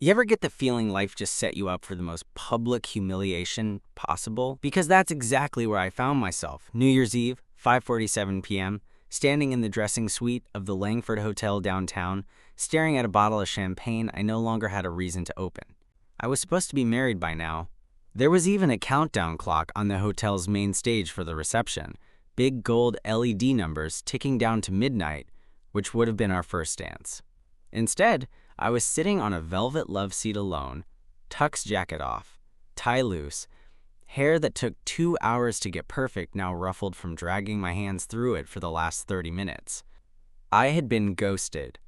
You ever get the feeling life just set you up for the most public humiliation possible? Because that's exactly where I found myself. New Year's Eve, 5:47 p.m., standing in the dressing suite of the Langford Hotel downtown, staring at a bottle of champagne I no longer had a reason to open. I was supposed to be married by now. There was even a countdown clock on the hotel's main stage for the reception, big gold LED numbers ticking down to midnight, which would have been our first dance. Instead, I was sitting on a velvet love seat alone, tux jacket off, tie loose, hair that took 2 hours to get perfect now ruffled from dragging my hands through it for the last 30 minutes. I had been ghosted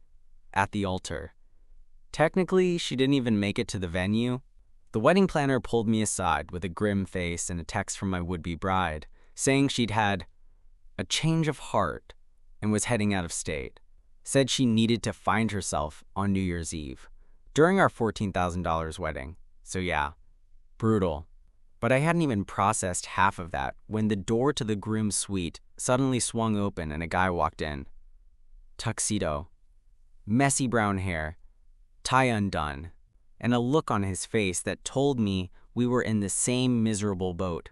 at the altar. Technically, she didn't even make it to the venue. The wedding planner pulled me aside with a grim face and a text from my would-be bride, saying she'd had a change of heart and was heading out of state. Said she needed to find herself on New Year's Eve, during our $14,000 wedding. So yeah, brutal. But I hadn't even processed half of that when the door to the groom's suite suddenly swung open and a guy walked in. Tuxedo, messy brown hair, tie undone, and a look on his face that told me we were in the same miserable boat.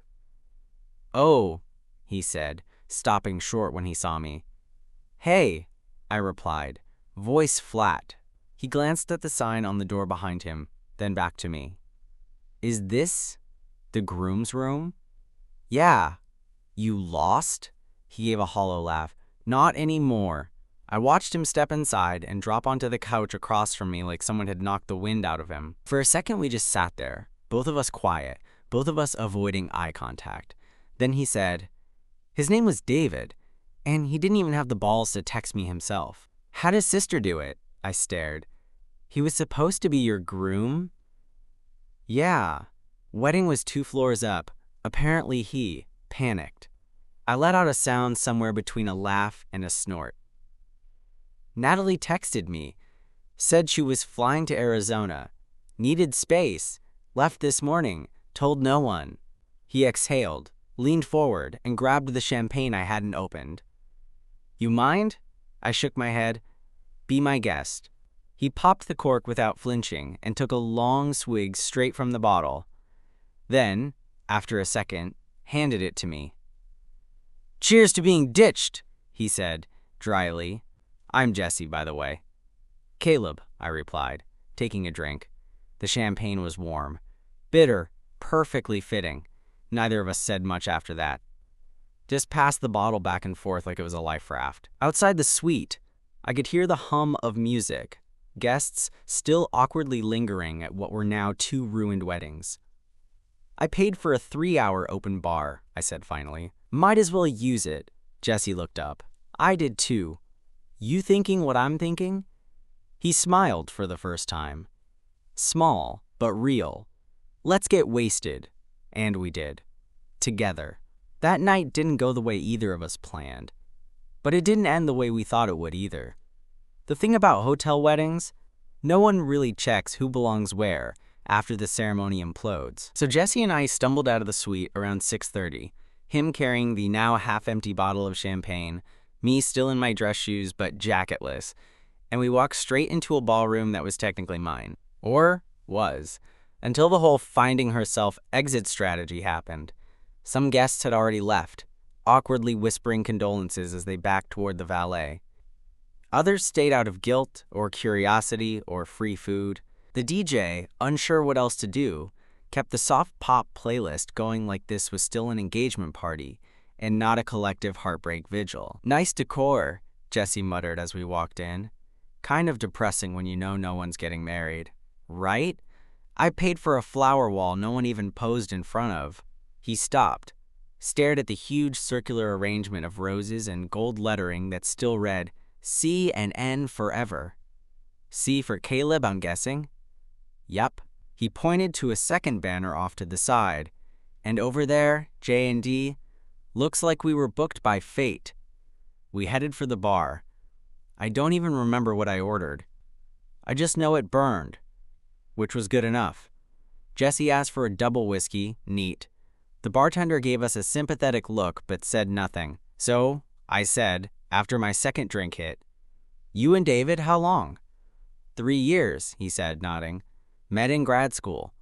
"Oh," he said, stopping short when he saw me. "Hey," I replied, voice flat. He glanced at the sign on the door behind him, then back to me. "Is this the groom's room?" "Yeah." "You lost?" He gave a hollow laugh. "Not anymore." I watched him step inside and drop onto the couch across from me like someone had knocked the wind out of him. For a second we just sat there, both of us quiet, both of us avoiding eye contact. Then he said, "His name was David, and he didn't even have the balls to text me himself." "How'd his sister do it?" I stared. "He was supposed to be your groom?" "Yeah." Wedding was 2 floors up. Apparently he panicked. I let out a sound somewhere between a laugh and a snort. "Natalie texted me. Said she was flying to Arizona. Needed space. Left this morning. Told no one." He exhaled, leaned forward, and grabbed the champagne I hadn't opened. "You mind?" I shook my head. "Be my guest." He popped the cork without flinching and took a long swig straight from the bottle. Then, after a second, handed it to me. "Cheers to being ditched," he said, dryly. "I'm Jesse, by the way." "Caleb," I replied, taking a drink. The champagne was warm, bitter, perfectly fitting. Neither of us said much after that. Just passed the bottle back and forth like it was a life raft. Outside the suite, I could hear the hum of music, guests still awkwardly lingering at what were now 2 ruined weddings. "I paid for a 3-hour open bar," I said finally. "Might as well use it." Jesse looked up. I did too. "You thinking what I'm thinking?" He smiled for the first time. Small, but real. "Let's get wasted." And we did. Together. That night didn't go the way either of us planned. But it didn't end the way we thought it would either. The thing about hotel weddings, no one really checks who belongs where after the ceremony implodes. So Jesse and I stumbled out of the suite around 6:30, him carrying the now half-empty bottle of champagne, me still in my dress shoes but jacketless, and we walked straight into a ballroom that was technically mine. Or was, until the whole finding herself exit strategy happened. Some guests had already left, awkwardly whispering condolences as they backed toward the valet. Others stayed out of guilt or curiosity or free food. The DJ, unsure what else to do, kept the soft pop playlist going like this was still an engagement party and not a collective heartbreak vigil. "Nice decor," Jesse muttered as we walked in. "Kind of depressing when you know no one's getting married. Right? I paid for a flower wall no one even posed in front of." He stopped, stared at the huge circular arrangement of roses and gold lettering that still read, C and N forever. C for Caleb, I'm guessing? Yup. He pointed to a second banner off to the side. And over there, J and D, looks like we were booked by fate. We headed for the bar. I don't even remember what I ordered. I just know it burned, which was good enough. Jesse asked for a double whiskey, neat. The bartender gave us a sympathetic look but said nothing. So, I said, after my second drink hit, "You and David, how long?" 3 years, he said, nodding. Met in grad school.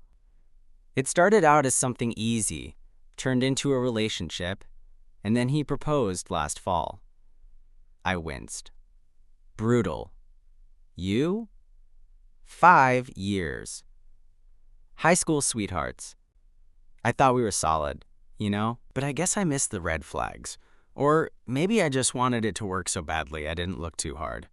It started out as something easy, turned into a relationship, and then he proposed last fall. I winced. Brutal. You? 5 years. High school sweethearts. I thought we were solid, but I guess I missed the red flags. Or maybe I just wanted it to work so badly I didn't look too hard.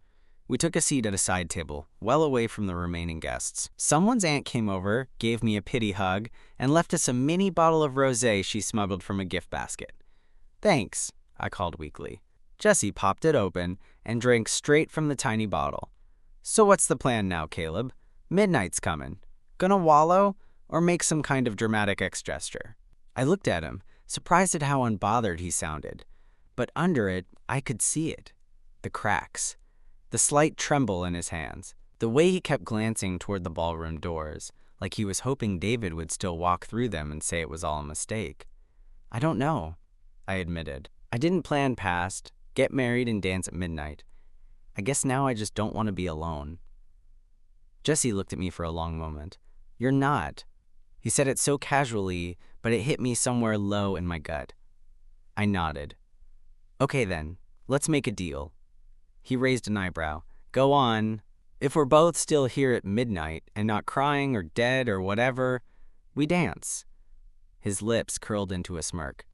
We took a seat at a side table, well away from the remaining guests. Someone's aunt came over, gave me a pity hug, and left us a mini bottle of rosé she smuggled from a gift basket. Thanks, I called weakly. Jessie popped it open and drank straight from the tiny bottle. So what's the plan now, Caleb? Midnight's coming. Gonna wallow or make some kind of dramatic gesture? I looked at him, surprised at how unbothered he sounded. But under it, I could see it. The cracks. The slight tremble in his hands. The way he kept glancing toward the ballroom doors, like he was hoping David would still walk through them and say it was all a mistake. I don't know, I admitted. I didn't plan past, get married and dance at midnight. I guess now I just don't want to be alone. Jessie looked at me for a long moment. You're not. He said it so casually, but it hit me somewhere low in my gut. I nodded. Okay then, let's make a deal. He raised an eyebrow. Go on. If we're both still here at midnight and not crying or dead or whatever, we dance. His lips curled into a smirk.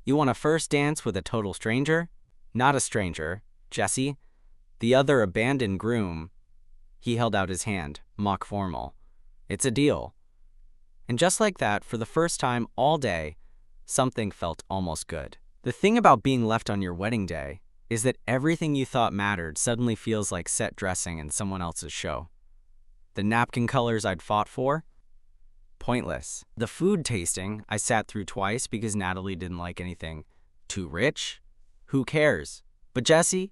You want a first dance with a total stranger? Not a stranger, Jessie. The other abandoned groom. He held out his hand, mock formal. It's a deal. And just like that, for the first time all day, something felt almost good. The thing about being left on your wedding day is that everything you thought mattered suddenly feels like set dressing in someone else's show. The napkin colors I'd fought for? Pointless. The food tasting I sat through twice because Natalie didn't like anything too rich? Who cares? But Jessie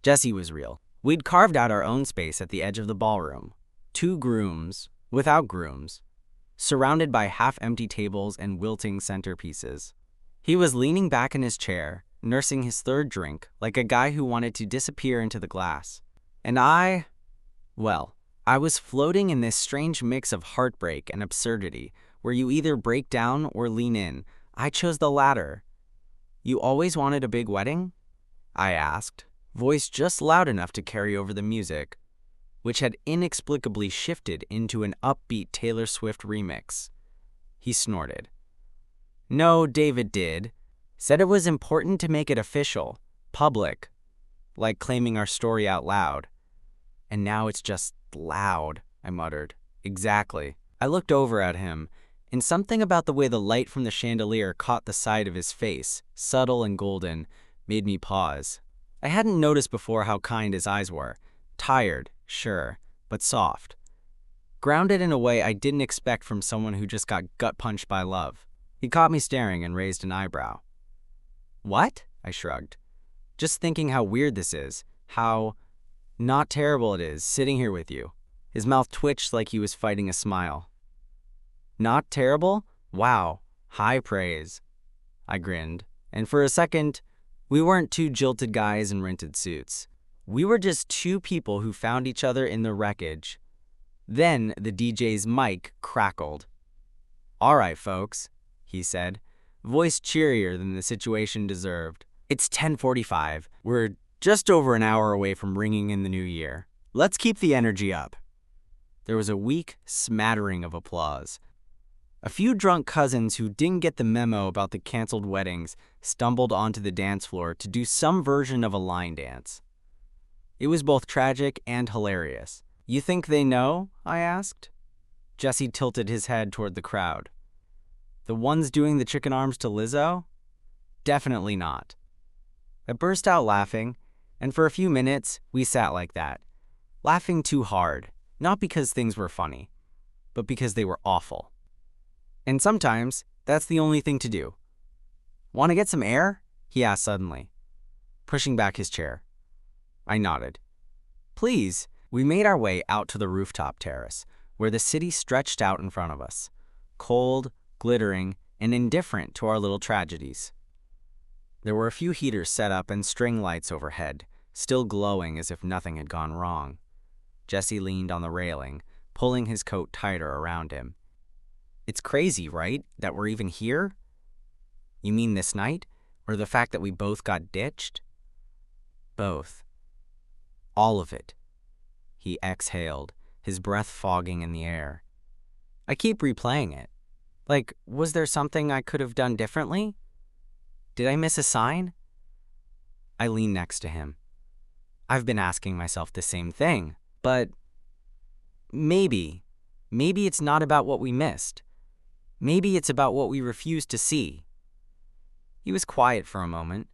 was real. We'd carved out our own space at the edge of the ballroom. 2 grooms, without grooms, surrounded by half-empty tables and wilting centerpieces. He was leaning back in his chair, nursing his 3rd drink like a guy who wanted to disappear into the glass. And I was floating in this strange mix of heartbreak and absurdity, where you either break down or lean in. I chose the latter. You always wanted a big wedding? I asked, voice just loud enough to carry over the music, which had inexplicably shifted into an upbeat Taylor Swift remix. He snorted. No, David did. Said it was important to make it official, public, like claiming our story out loud. And now it's just loud, I muttered. Exactly. I looked over at him, and something about the way the light from the chandelier caught the side of his face, subtle and golden, made me pause. I hadn't noticed before how kind his eyes were. Tired, sure, but soft. Grounded in a way I didn't expect from someone who just got gut-punched by love. He caught me staring and raised an eyebrow. What? I shrugged. Just thinking how weird this is, how not terrible it is sitting here with you. His mouth twitched like he was fighting a smile. Not terrible? Wow, high praise. I grinned, and for a second, we weren't 2 jilted guys in rented suits. We were just 2 people who found each other in the wreckage. Then the DJ's mic crackled. All right, folks, he said, voice cheerier than the situation deserved. It's 10:45. We're just over an hour away from ringing in the new year. Let's keep the energy up. There was a weak smattering of applause. A few drunk cousins who didn't get the memo about the canceled weddings stumbled onto the dance floor to do some version of a line dance. It was both tragic and hilarious. You think they know? I asked. Jessie tilted his head toward the crowd. The ones doing the chicken arms to Lizzo? Definitely not. I burst out laughing, and for a few minutes, we sat like that, laughing too hard, not because things were funny, but because they were awful. And sometimes, that's the only thing to do. Want to get some air? He asked suddenly, pushing back his chair. I nodded. Please. We made our way out to the rooftop terrace, where the city stretched out in front of us, cold, glittering, and indifferent to our little tragedies. There were a few heaters set up and string lights overhead, still glowing as if nothing had gone wrong. Jessie leaned on the railing, pulling his coat tighter around him. It's crazy, right, that we're even here? You mean this night? Or the fact that we both got ditched? Both. All of it. He exhaled, his breath fogging in the air. I keep replaying it. Like, was there something I could have done differently? Did I miss a sign? I lean next to him. I've been asking myself the same thing, but maybe it's not about what we missed. Maybe it's about what we refused to see. He was quiet for a moment.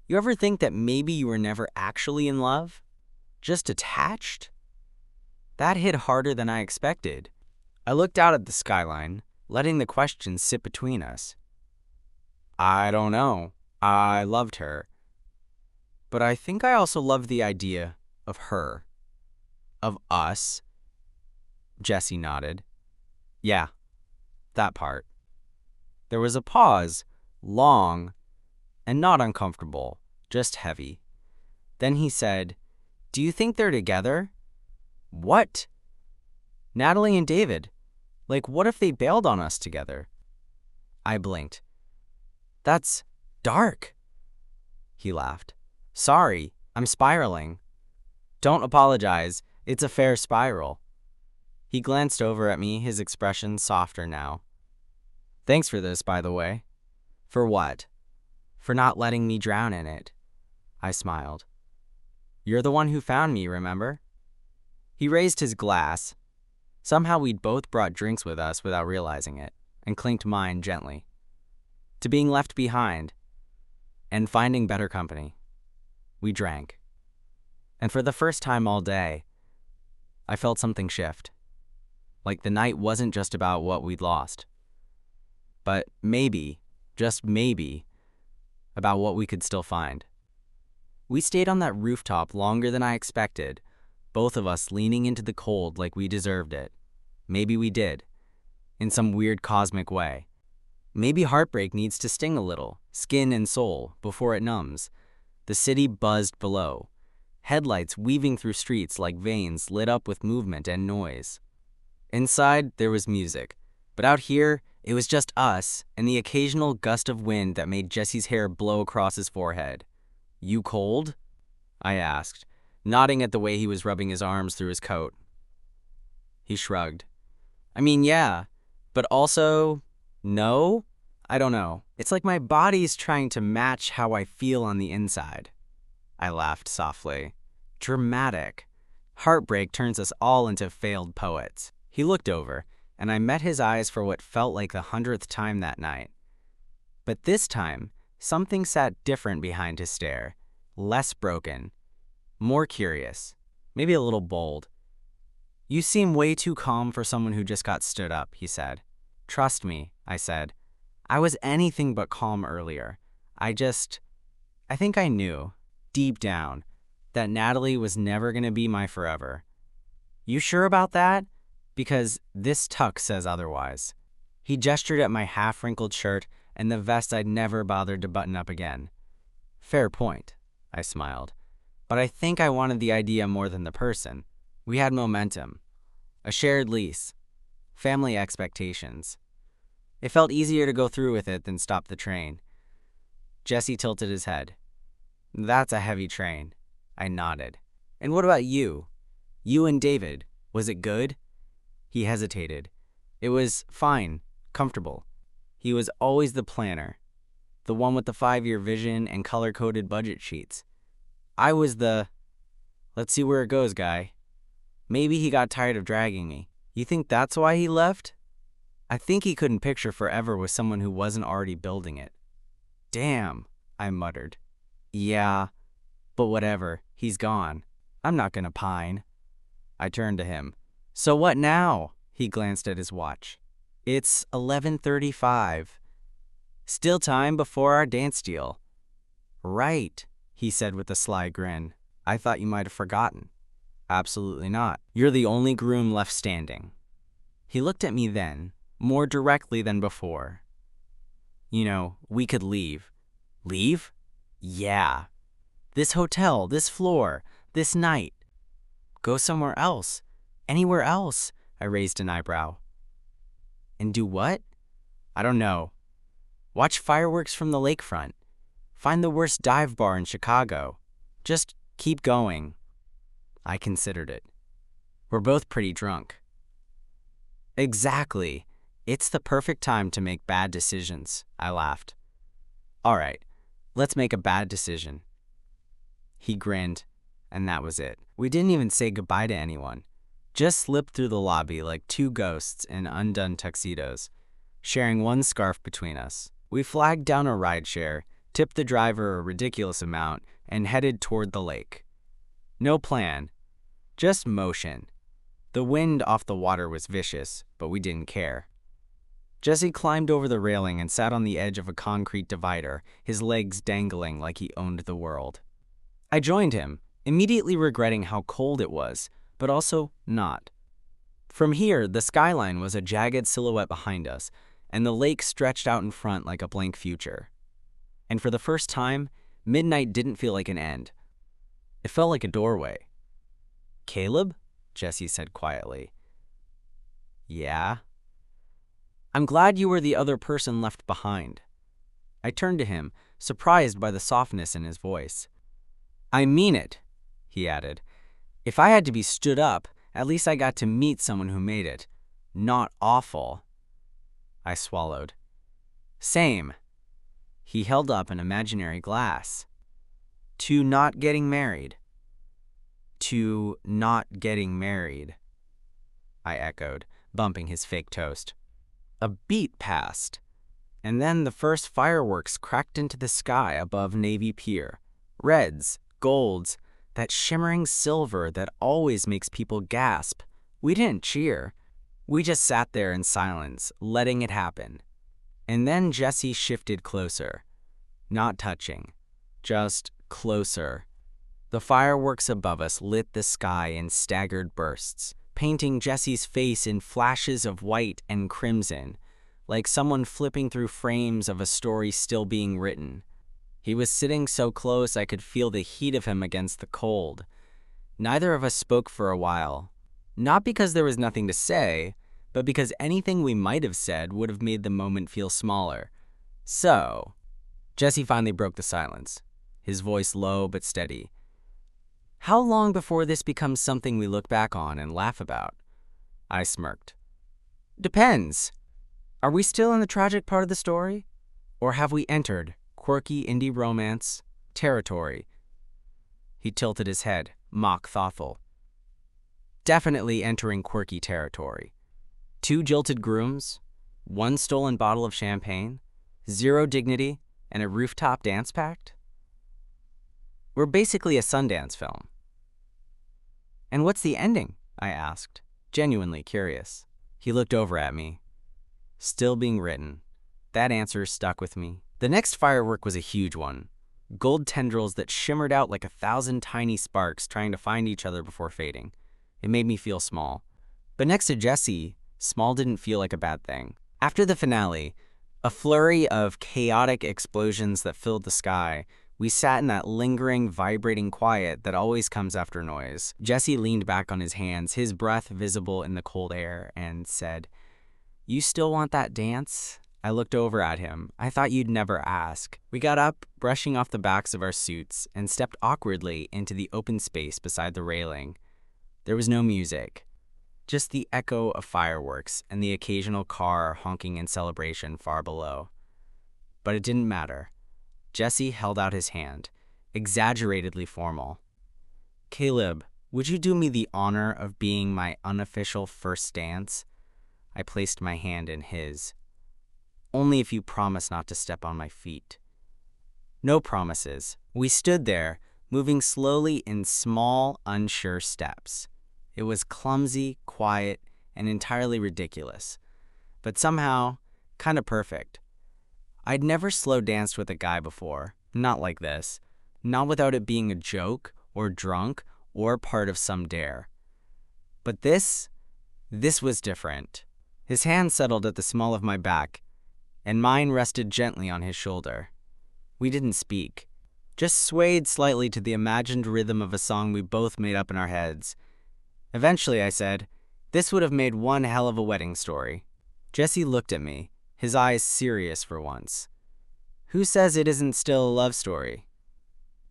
You ever think that maybe you were never actually in love? Just attached? That hit harder than I expected. I looked out at the skyline, letting the questions sit between us. I don't know. I loved her. But I think I also loved the idea of her. Of us. Jesse nodded. Yeah, that part. There was a pause, long, and not uncomfortable, just heavy. Then he said, "Do you think they're together?" What? Natalie and David. Like, what if they bailed on us together? I blinked. That's dark. He laughed. Sorry, I'm spiraling. Don't apologize. It's a fair spiral. He glanced over at me, his expression softer now. Thanks for this, by the way. For what? For not letting me drown in it. I smiled. You're the one who found me, remember? He raised his glass. Somehow we'd both brought drinks with us without realizing it, and clinked mine gently. To being left behind, and finding better company. We drank. And for the first time all day, I felt something shift. Like the night wasn't just about what we'd lost, but maybe, just maybe, about what we could still find. We stayed on that rooftop longer than I expected, both of us leaning into the cold like we deserved it. Maybe we did, in some weird cosmic way. Maybe heartbreak needs to sting a little, skin and soul, before it numbs. The city buzzed below, headlights weaving through streets like veins lit up with movement and noise. Inside, there was music, but out here, it was just us and the occasional gust of wind that made Jesse's hair blow across his forehead. You cold? I asked, nodding at the way he was rubbing his arms through his coat. He shrugged. I mean, yeah, but also, no? I don't know. It's like my body's trying to match how I feel on the inside. I laughed softly. Dramatic. Heartbreak turns us all into failed poets. He looked over, and I met his eyes for what felt like the 100th time that night. But this time, something sat different behind his stare, less broken, more curious, maybe a little bold. You seem way too calm for someone who just got stood up, he said. Trust me, I said. I was anything but calm earlier. I think I knew, deep down, that Natalie was never going to be my forever. You sure about that? Because this tuck says otherwise. He gestured at my half-wrinkled shirt and the vest I'd never bothered to button up again. Fair point, I smiled. But I think I wanted the idea more than the person. We had momentum, a shared lease, family expectations. It felt easier to go through with it than stop the train. Jesse tilted his head. That's a heavy train. I nodded. And what about you? You and David, was it good? He hesitated. It was fine, comfortable. He was always the planner, the one with the 5-year vision and color-coded budget sheets. I was the, let's see where it goes guy. Maybe he got tired of dragging me. You think that's why he left? I think he couldn't picture forever with someone who wasn't already building it. Damn, I muttered. Yeah, but whatever, he's gone. I'm not gonna pine. I turned to him. So what now? He glanced at his watch. It's 11:35. Still time before our dance deal. Right, he said with a sly grin. I thought you might have forgotten. Absolutely not. You're the only groom left standing. He looked at me then, more directly than before. You know, we could leave. Leave? Yeah. This hotel, this floor, this night. Go somewhere else. Anywhere else. I raised an eyebrow. And do what? I don't know. Watch fireworks from the lakefront. Find the worst dive bar in Chicago. Just keep going. I considered it. We're both pretty drunk. Exactly. It's the perfect time to make bad decisions, I laughed. All right, let's make a bad decision. He grinned, and that was it. We didn't even say goodbye to anyone. Just slipped through the lobby like two ghosts in undone tuxedos, sharing one scarf between us. We flagged down a rideshare, tipped the driver a ridiculous amount, and headed toward the lake. No plan, just motion. The wind off the water was vicious, but we didn't care. Jesse climbed over the railing and sat on the edge of a concrete divider, his legs dangling like he owned the world. I joined him, immediately regretting how cold it was, but also not. From here, the skyline was a jagged silhouette behind us, and the lake stretched out in front like a blank future. And for the first time, midnight didn't feel like an end. It felt like a doorway. "Caleb?" Jesse said quietly. "Yeah?" "I'm glad you were the other person left behind." I turned to him, surprised by the softness in his voice. "I mean it," he added. "If I had to be stood up, at least I got to meet someone who made it. Not awful." I swallowed. "Same." He held up an imaginary glass. "To not getting married." "To not getting married," I echoed, bumping his fake toast. A beat passed, and then the first fireworks cracked into the sky above Navy Pier. Reds, golds, that shimmering silver that always makes people gasp. We didn't cheer. We just sat there in silence, letting it happen. And then Jesse shifted closer. Not touching, just closer. The fireworks above us lit the sky in staggered bursts, painting Jesse's face in flashes of white and crimson, like someone flipping through frames of a story still being written. He was sitting so close I could feel the heat of him against the cold. Neither of us spoke for a while, not because there was nothing to say, but because anything we might have said would have made the moment feel smaller. So, Jesse finally broke the silence, his voice low but steady. "How long before this becomes something we look back on and laugh about?" I smirked. "Depends. Are we still in the tragic part of the story? Or have we entered quirky indie romance territory?" He tilted his head, mock thoughtful. "Definitely entering quirky territory. 2 jilted grooms, 1 stolen bottle of champagne, 0 dignity, and a rooftop dance pact? We're basically a Sundance film." "And what's the ending?" I asked, genuinely curious. He looked over at me. "Still being written." That answer stuck with me. The next firework was a huge one. Gold tendrils that shimmered out like 1,000 tiny sparks trying to find each other before fading. It made me feel small. But next to Jesse, small didn't feel like a bad thing. After the finale, a flurry of chaotic explosions that filled the sky, we sat in that lingering, vibrating quiet that always comes after noise. Jesse leaned back on his hands, his breath visible in the cold air, and said, "You still want that dance?" I looked over at him. I thought you'd never ask. We got up, brushing off the backs of our suits, and stepped awkwardly into the open space beside the railing. There was no music, just the echo of fireworks and the occasional car honking in celebration far below. But it didn't matter. Jesse held out his hand, exaggeratedly formal. "Caleb, would you do me the honor of being my unofficial first dance?" I placed my hand in his. "Only if you promise not to step on my feet." No promises. We stood there, moving slowly in small, unsure steps. It was clumsy, quiet, and entirely ridiculous, but somehow kind of perfect. I'd never slow danced with a guy before, not like this, not without it being a joke or drunk or part of some dare. But this was different. His hand settled at the small of my back, and mine rested gently on his shoulder. We didn't speak, just swayed slightly to the imagined rhythm of a song we both made up in our heads. Eventually I said, This would have made one hell of a wedding story. Jesse looked at me, his eyes serious for once. Who says it isn't still a love story?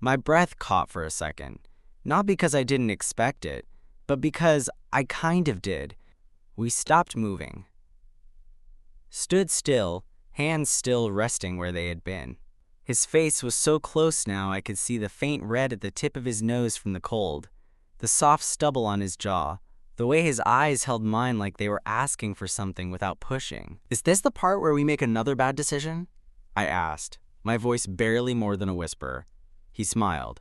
My breath caught for a second, not because I didn't expect it, but because I kind of did. We stopped moving. Stood still, hands still resting where they had been. His face was so close now I could see the faint red at the tip of his nose from the cold, the soft stubble on his jaw, the way his eyes held mine like they were asking for something without pushing. "Is this the part where we make another bad decision?" I asked, my voice barely more than a whisper. He smiled.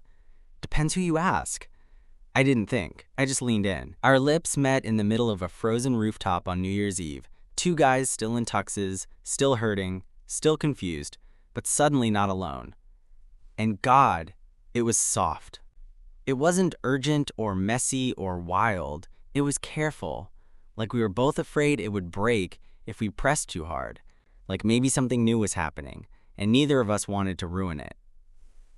"Depends who you ask." I didn't think. I just leaned in. Our lips met in the middle of a frozen rooftop on New Year's Eve. Two guys still in tuxes, still hurting, still confused, but suddenly not alone. And God, it was soft. It wasn't urgent or messy or wild. It was careful, like we were both afraid it would break if we pressed too hard, like maybe something new was happening, and neither of us wanted to ruin it.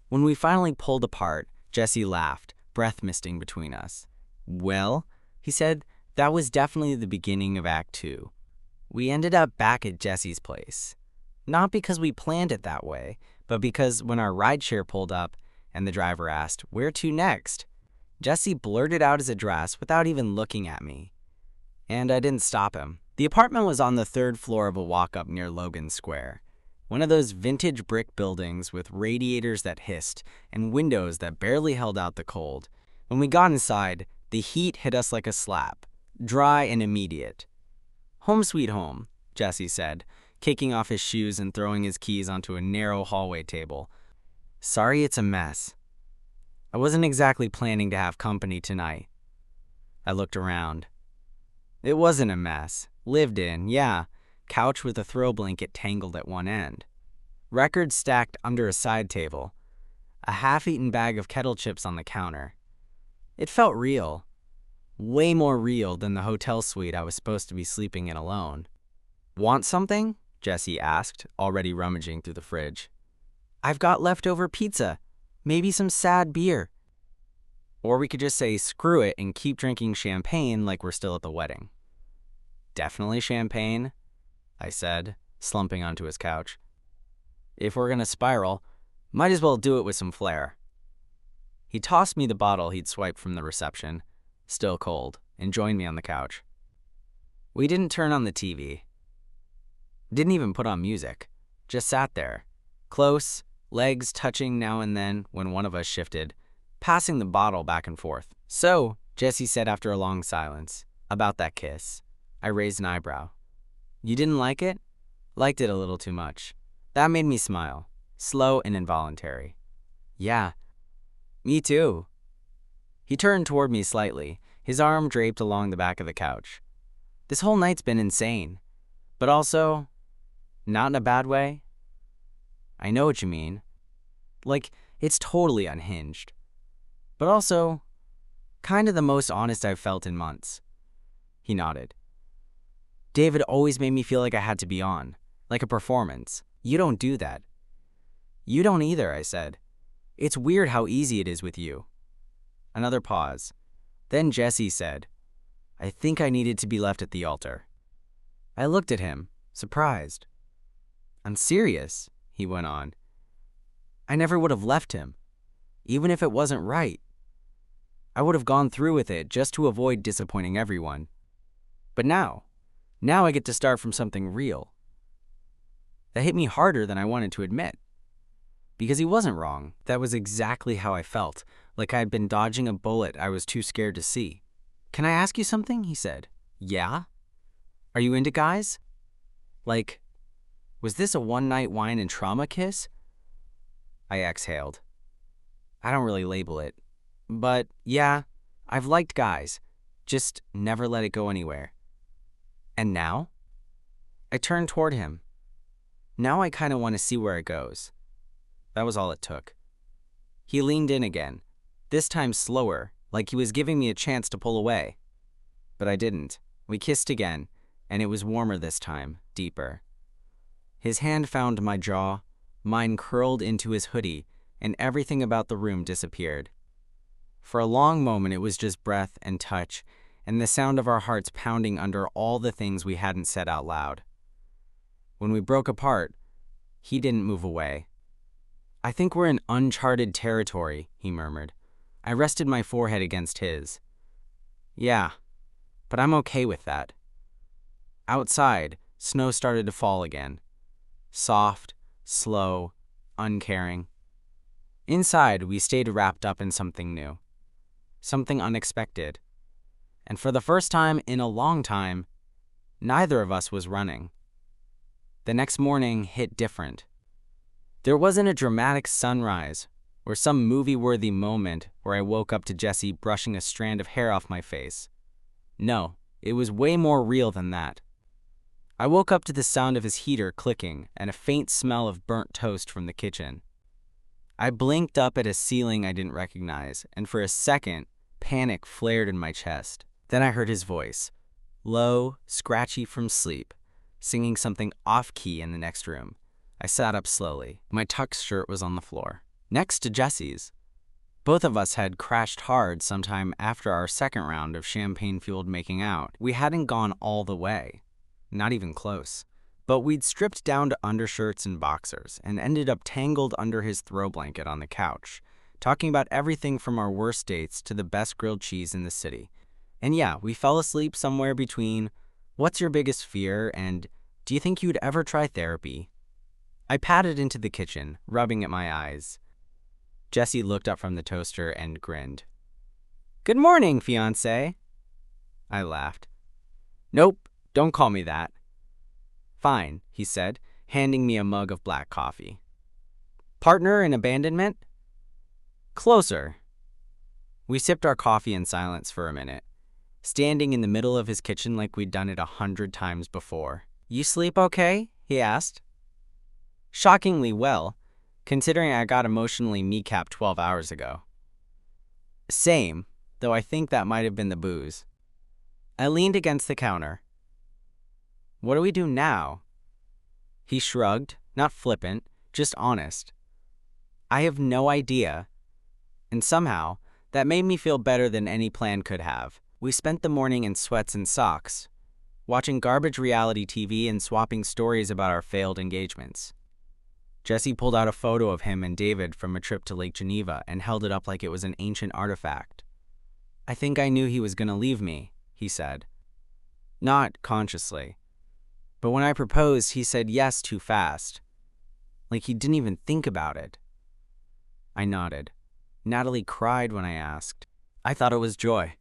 When we finally pulled apart, Jesse laughed, breath misting between us. "Well," he said, "that was definitely the beginning of Act 2. We ended up back at Jesse's place. Not because we planned it that way, but because when our rideshare pulled up and the driver asked, 'Where to next?' Jesse blurted out his address without even looking at me. And I didn't stop him. The apartment was on the 3rd floor of a walk-up near Logan Square. One of those vintage brick buildings with radiators that hissed and windows that barely held out the cold. When we got inside, the heat hit us like a slap, dry and immediate. "Home sweet home," Jesse said, kicking off his shoes and throwing his keys onto a narrow hallway table. "Sorry it's a mess. I wasn't exactly planning to have company tonight." I looked around. It wasn't a mess. Lived in, yeah. Couch with a throw blanket tangled at one end. Records stacked under a side table. A half-eaten bag of kettle chips on the counter. It felt real. Way more real than the hotel suite I was supposed to be sleeping in alone. "Want something?" Jesse asked, already rummaging through the fridge. "I've got leftover pizza. Maybe some sad beer." Or we could just say screw it and keep drinking champagne like we're still at the wedding. "Definitely champagne," I said, slumping onto his couch. "If we're gonna spiral, might as well do it with some flair." He tossed me the bottle he'd swiped from the reception, still cold, and joined me on the couch. We didn't turn on the TV. Didn't even put on music. Just sat there, close, legs touching now and then when one of us shifted, passing the bottle back and forth. "So," Jesse said after a long silence, "about that kiss." I raised an eyebrow. "You didn't like it?" "Liked it a little too much." That made me smile, slow and involuntary. "Yeah, me too." He turned toward me slightly, his arm draped along the back of the couch. "This whole night's been insane, but also not in a bad way." "I know what you mean. Like, it's totally unhinged. But also, kind of the most honest I've felt in months." He nodded. "David always made me feel like I had to be on, like a performance. You don't do that." "You don't either," I said. "It's weird how easy it is with you." Another pause. Then Jesse said, "I think I needed to be left at the altar." I looked at him, surprised. "I'm serious," he went on. "I never would have left him, even if it wasn't right. I would have gone through with it just to avoid disappointing everyone. But now I get to start from something real." That hit me harder than I wanted to admit. Because he wasn't wrong. That was exactly how I felt, like I had been dodging a bullet I was too scared to see. "Can I ask you something?" he said. "Yeah? Are you into guys? Like, was this a one-night wine and trauma kiss?" I exhaled. "I don't really label it. But, yeah, I've liked guys. Just never let it go anywhere." "And now?" I turned toward him. Now I kind of want to see where it goes. That was all it took. He leaned in again, this time slower, like he was giving me a chance to pull away. But I didn't. We kissed again, and it was warmer this time, deeper. His hand found my jaw, mine curled into his hoodie, and everything about the room disappeared. For a long moment it was just breath and touch, and the sound of our hearts pounding under all the things we hadn't said out loud. When we broke apart, he didn't move away. "I think we're in uncharted territory," he murmured. I rested my forehead against his. "Yeah, but I'm okay with that." Outside, snow started to fall again. Soft, slow, uncaring. Inside, we stayed wrapped up in something new. Something unexpected. And for the first time in a long time, neither of us was running. The next morning hit different. There wasn't a dramatic sunrise or some movie-worthy moment where I woke up to Jesse brushing a strand of hair off my face. No, it was way more real than that. I woke up to the sound of his heater clicking and a faint smell of burnt toast from the kitchen. I blinked up at a ceiling I didn't recognize, and for a second, panic flared in my chest. Then I heard his voice, low, scratchy from sleep, singing something off-key in the next room. I sat up slowly. My tucked shirt was on the floor, next to Jesse's. Both of us had crashed hard sometime after our second round of champagne-fueled making out. We hadn't gone all the way, not even close. But we'd stripped down to undershirts and boxers and ended up tangled under his throw blanket on the couch, talking about everything from our worst dates to the best grilled cheese in the city. And yeah, we fell asleep somewhere between, "What's your biggest fear?" and "Do you think you'd ever try therapy?" I padded into the kitchen, rubbing at my eyes. Jesse looked up from the toaster and grinned. "Good morning, fiancé." I laughed. "Nope, don't call me that." "Fine," he said, handing me a mug of black coffee. "Partner in abandonment?" "Closer." We sipped our coffee in silence for a minute, standing in the middle of his kitchen like we'd done it 100 times before. "You sleep okay?" he asked. "Shockingly well, considering I got emotionally kneecapped 12 hours ago." "Same, though I think that might have been the booze." I leaned against the counter. "What do we do now?" He shrugged, not flippant, just honest. "I have no idea." And somehow, that made me feel better than any plan could have. We spent the morning in sweats and socks, watching garbage reality TV and swapping stories about our failed engagements. Jesse pulled out a photo of him and David from a trip to Lake Geneva and held it up like it was an ancient artifact. "I think I knew he was going to leave me," he said. Not consciously. But when I proposed, he said yes too fast. Like he didn't even think about it. I nodded. Natalie cried when I asked. I thought it was joy.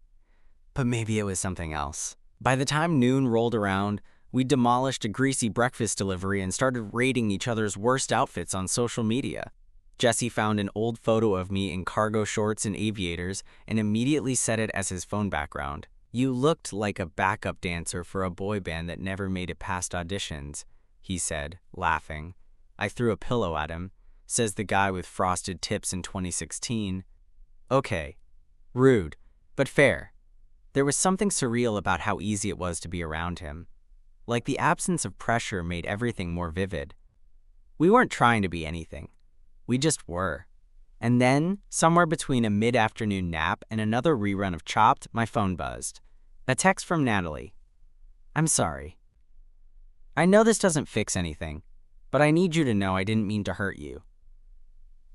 But maybe it was something else. By the time noon rolled around, we demolished a greasy breakfast delivery and started rating each other's worst outfits on social media. Jesse found an old photo of me in cargo shorts and aviators and immediately set it as his phone background. "You looked like a backup dancer for a boy band that never made it past auditions," he said, laughing. I threw a pillow at him, says the guy with frosted tips in 2016. Okay, rude, but fair. There was something surreal about how easy it was to be around him. Like the absence of pressure made everything more vivid. We weren't trying to be anything. We just were. And then, somewhere between a mid-afternoon nap and another rerun of Chopped, my phone buzzed. A text from Natalie. "I'm sorry. I know this doesn't fix anything, but I need you to know I didn't mean to hurt you."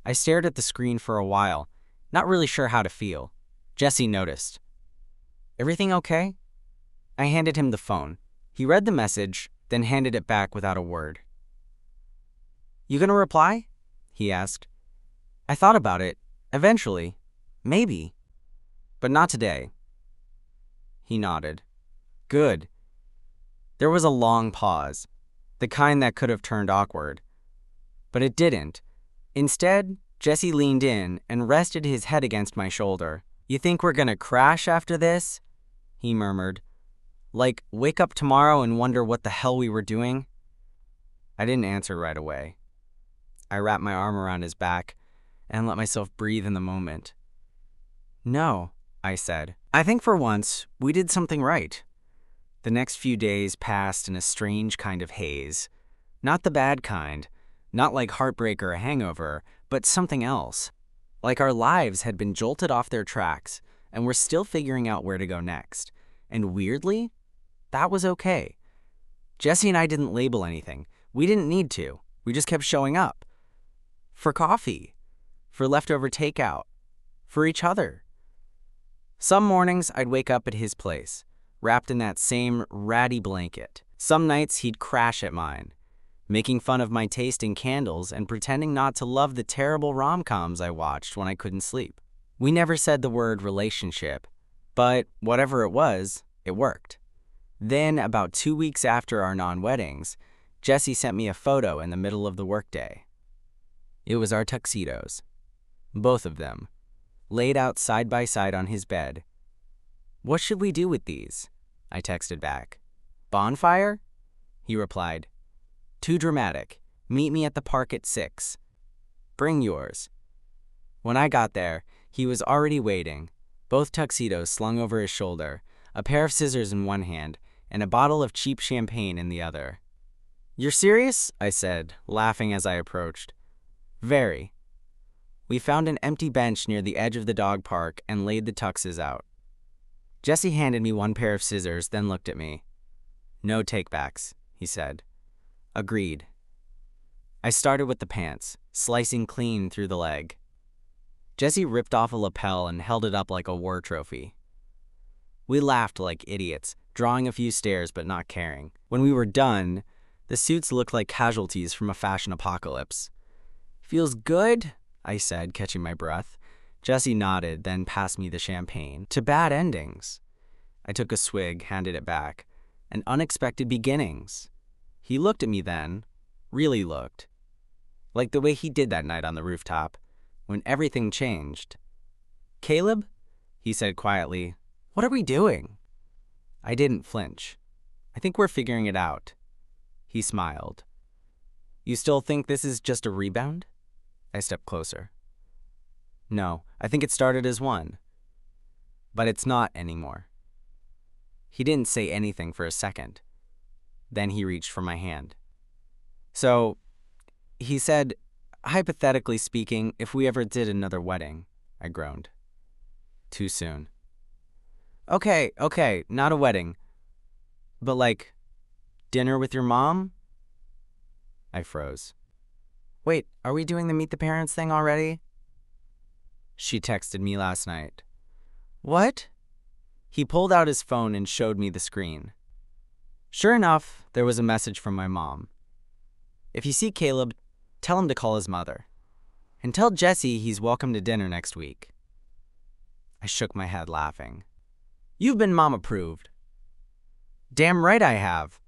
I stared at the screen for a while, not really sure how to feel. Jesse noticed. "Everything okay?" I handed him the phone. He read the message, then handed it back without a word. "You gonna reply?" he asked. I thought about it. Eventually. Maybe. But not today. He nodded. Good. There was a long pause, the kind that could have turned awkward. But it didn't. Instead, Jesse leaned in and rested his head against my shoulder. "You think we're gonna crash after this?" he murmured. "Like, wake up tomorrow and wonder what the hell we were doing?" I didn't answer right away. I wrapped my arm around his back and let myself breathe in the moment. "No," I said. "I think for once, we did something right." The next few days passed in a strange kind of haze. Not the bad kind, not like heartbreak or a hangover, but something else. Like our lives had been jolted off their tracks, and we're still figuring out where to go next. And weirdly, that was okay. Jesse and I didn't label anything. We didn't need to. We just kept showing up. For coffee. For leftover takeout. For each other. Some mornings I'd wake up at his place, wrapped in that same ratty blanket. Some nights he'd crash at mine, making fun of my taste in candles and pretending not to love the terrible rom-coms I watched when I couldn't sleep. We never said the word relationship, but whatever it was, it worked. Then, about 2 weeks after our non-weddings, Jesse sent me a photo in the middle of the workday. It was our tuxedos, both of them, laid out side by side on his bed. "What should we do with these?" I texted back. "Bonfire?" He replied. "Too dramatic. Meet me at the park at 6. Bring yours." When I got there, he was already waiting, both tuxedos slung over his shoulder, a pair of scissors in one hand, and a bottle of cheap champagne in the other. "You're serious?" I said, laughing as I approached. "Very." We found an empty bench near the edge of the dog park and laid the tuxes out. Jesse handed me one pair of scissors, then looked at me. "No takebacks," he said. Agreed. I started with the pants, slicing clean through the leg. Jesse ripped off a lapel and held it up like a war trophy. We laughed like idiots, drawing a few stares but not caring. When we were done, the suits looked like casualties from a fashion apocalypse. "Feels good?" I said, catching my breath. Jesse nodded, then passed me the champagne. "To bad endings." I took a swig, handed it back. "And unexpected beginnings." He looked at me then, really looked. Like the way he did that night on the rooftop, when everything changed. "Caleb," he said quietly, "what are we doing?" I didn't flinch. "I think we're figuring it out." He smiled. "You still think this is just a rebound?" I stepped closer. "No, I think it started as one. But it's not anymore." He didn't say anything for a second. Then he reached for my hand. "So," he said, "hypothetically speaking, if we ever did another wedding," I groaned. "Too soon." Okay, not a wedding. But like, dinner with your mom?" I froze. "Wait, are we doing the meet the parents thing already?" "She texted me last night." "What?" He pulled out his phone and showed me the screen. Sure enough, there was a message from my mom. "If you see Caleb, tell him to call his mother. And tell Jesse he's welcome to dinner next week." I shook my head, laughing. "You've been mom-approved." "Damn right I have."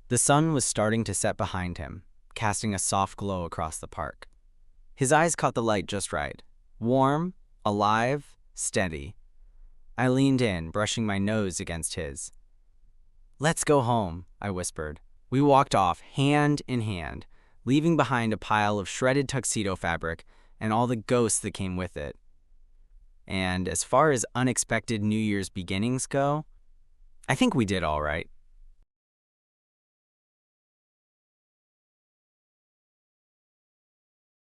The sun was starting to set behind him, casting a soft glow across the park. His eyes caught the light just right. Warm, alive, steady. I leaned in, brushing my nose against his. "Let's go home," I whispered. We walked off, hand in hand, leaving behind a pile of shredded tuxedo fabric and all the ghosts that came with it. And as far as unexpected New Year's beginnings go, I think we did all right.